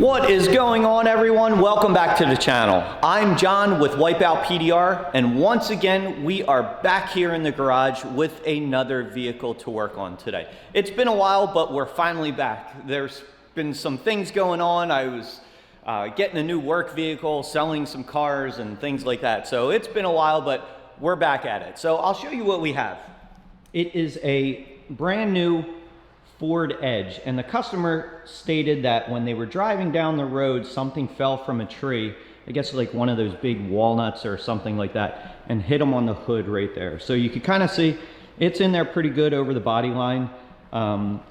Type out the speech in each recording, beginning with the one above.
What is going on, everyone? Welcome back to the channel. I'm John with Wipeout P.D.R. and once again we are back here in the garage with another vehicle to work on today. It's been a while, but we're finally back. There's been some things going on. I was getting a new work vehicle, selling some cars and things like that. So it's been a while, but we're back at it. So I'll show you what we have. It is a brand new Ford Edge, and the customer stated that when they were driving down the road, something fell from a tree, I guess like one of those big walnuts or something like that, and hit them on the hood right there. So you can kind of see it's in there pretty good over the body line.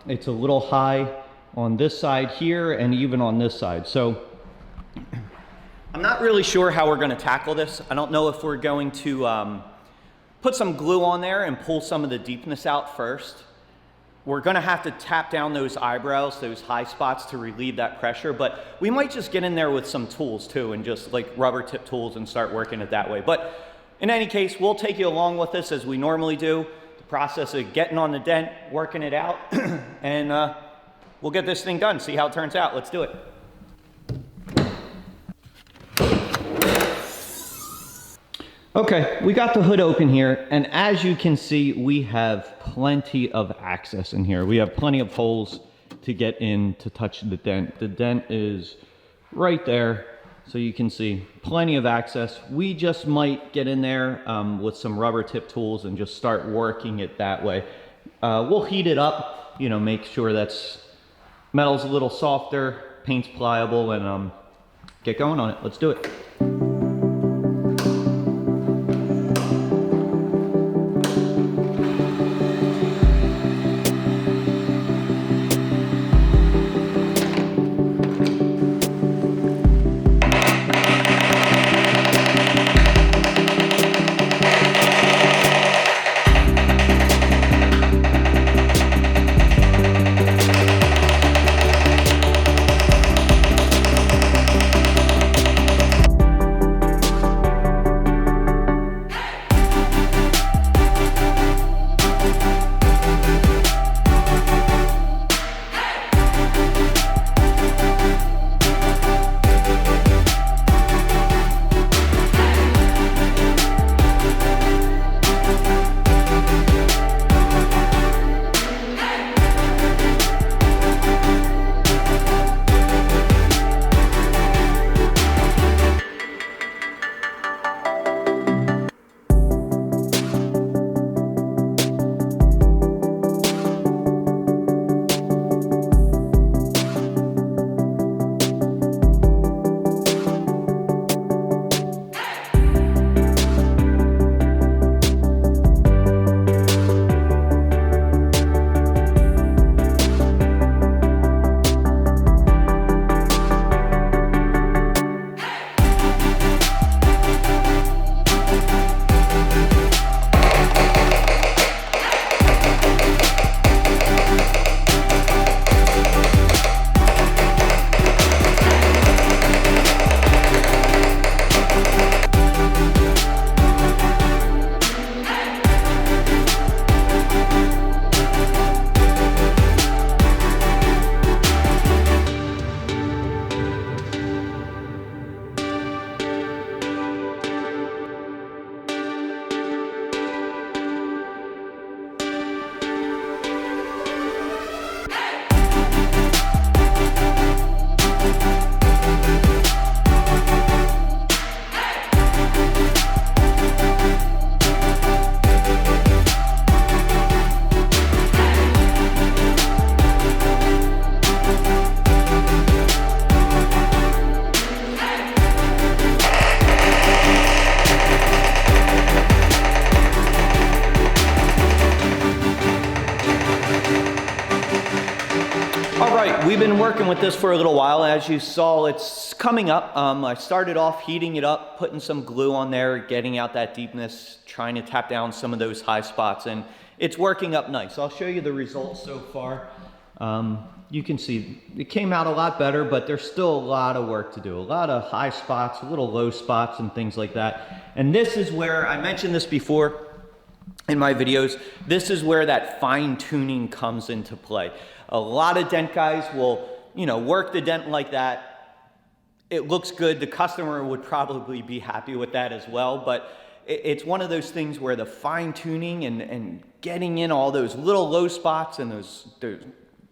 It's a little high on this side here and even on this side. So I'm not really sure how we're going to tackle this. I don't know if we're going to put some glue on there and pull some of the deepness out first. We're gonna have to tap down those eyebrows, those high spots, to relieve that pressure, but we might just get in there with some tools too and just like rubber tip tools and start working it that way. But in any case, we'll take you along with this as we normally do, the process of getting on the dent, working it out, and we'll get this thing done, see how it turns out. Let's do it. Okay, we got the hood open here, and as you can see, we have plenty of access in here. We have plenty of holes to get in to touch the dent. The dent is right there, so you can see plenty of access. We just might get in there with some rubber tip tools and just start working it that way. We'll heat it up, you know, make sure that's metal's a little softer, paint's pliable, and get going on it. Let's do it. We've been working with this for a little while. As you saw, it's coming up. I started off heating it up, putting some glue on there, getting out that deepness, trying to tap down some of those high spots, and it's working up nice. I'll show you the results so far. You can see it came out a lot better, but there's still a lot of work to do. A lot of high spots, a little low spots and things like that. And this is where, I mentioned this before in my videos, this is where that fine tuning comes into play. A lot of dent guys will, you know, work the dent like that, it looks good. The customer would probably be happy with that as well, but it's one of those things where the fine tuning and getting in all those little low spots and those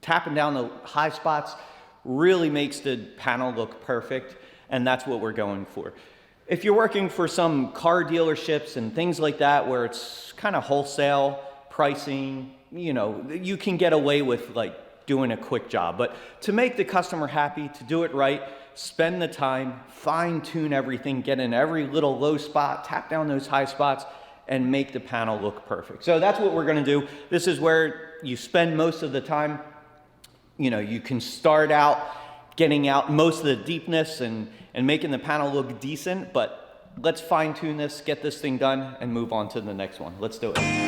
tapping down the high spots really makes the panel look perfect, and that's what we're going for. If you're working for some car dealerships and things like that where it's kind of wholesale pricing, you know, you can get away with like doing a quick job. But to make the customer happy, to do it right, spend the time, fine tune everything, get in every little low spot, tap down those high spots, and make the panel look perfect. So that's what we're gonna do. This is where you spend most of the time. You know, you can start out getting out most of the deepness and making the panel look decent, but let's fine tune this, get this thing done, and move on to the next one. Let's do it.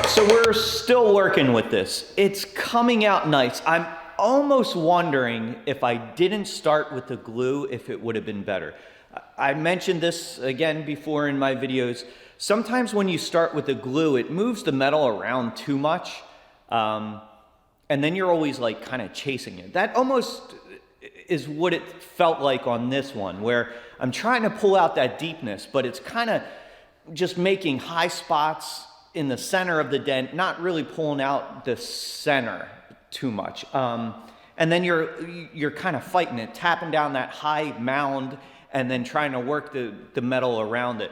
So we're still working with this. It's coming out nice. I'm almost wondering if I didn't start with the glue, if it would have been better. I mentioned this again before in my videos. Sometimes when you start with the glue, it moves the metal around too much. And then you're always like kind of chasing it. That almost is what it felt like on this one, where I'm trying to pull out that deepness, but it's kind of just making high spots in the center of the dent, not really pulling out the center too much. And then you're kind of fighting it, tapping down that high mound and then trying to work the metal around it.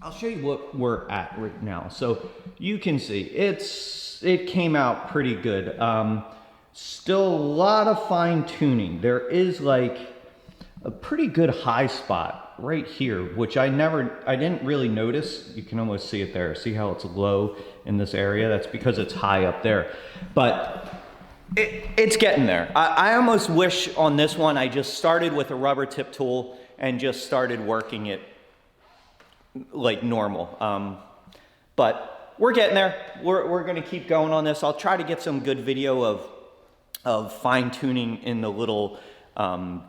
I'll show you what we're at right now. So you can see it came out pretty good. Still a lot of fine tuning. There is like a pretty good high spot right here, which I didn't really notice. You can almost see it there. See how it's low in this area? That's because it's high up there. But it's getting there. I almost wish on this one I just started with a rubber tip tool and just started working it like normal. But we're getting there. We're gonna keep going on this. I'll try to get some good video of fine tuning in the little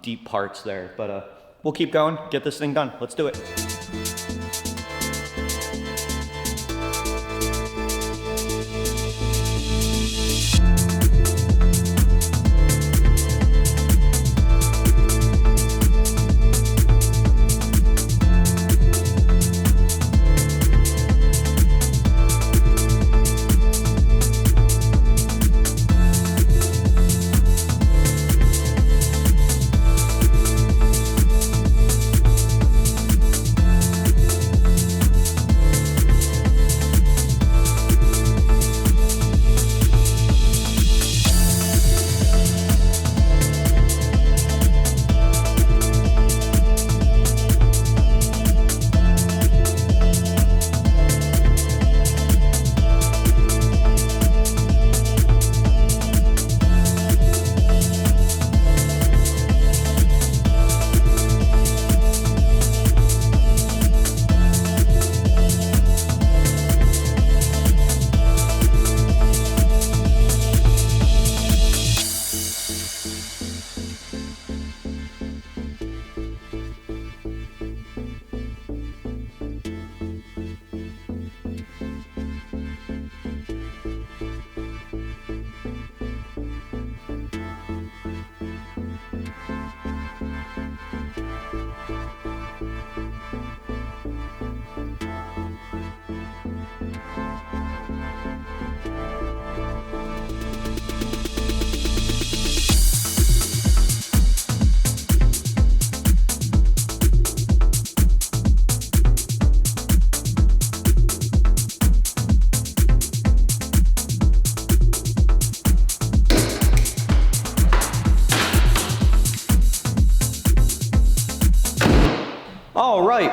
deep parts there. But we'll keep going, get this thing done. Let's do it.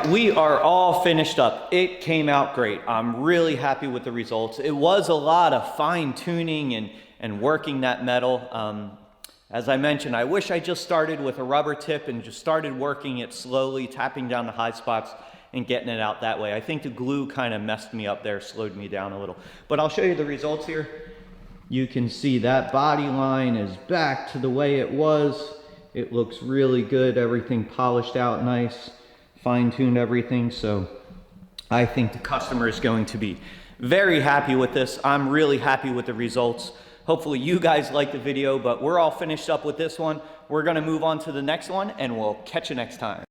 right, we are all finished up. It came out great. I'm really happy with the results. It was a lot of fine tuning and working that metal. As I mentioned, I wish I just started with a rubber tip and just started working it slowly, tapping down the high spots and getting it out that way. I think the glue kind of messed me up there, slowed me down a little. But I'll show you the results here. You can see that body line is back to the way it was. It looks really good, everything polished out nice, fine-tuned everything. So I think the customer is going to be very happy with this. I'm really happy with the results. Hopefully you guys like the video, but we're all finished up with this one. We're gonna move on to the next one and we'll catch you next time.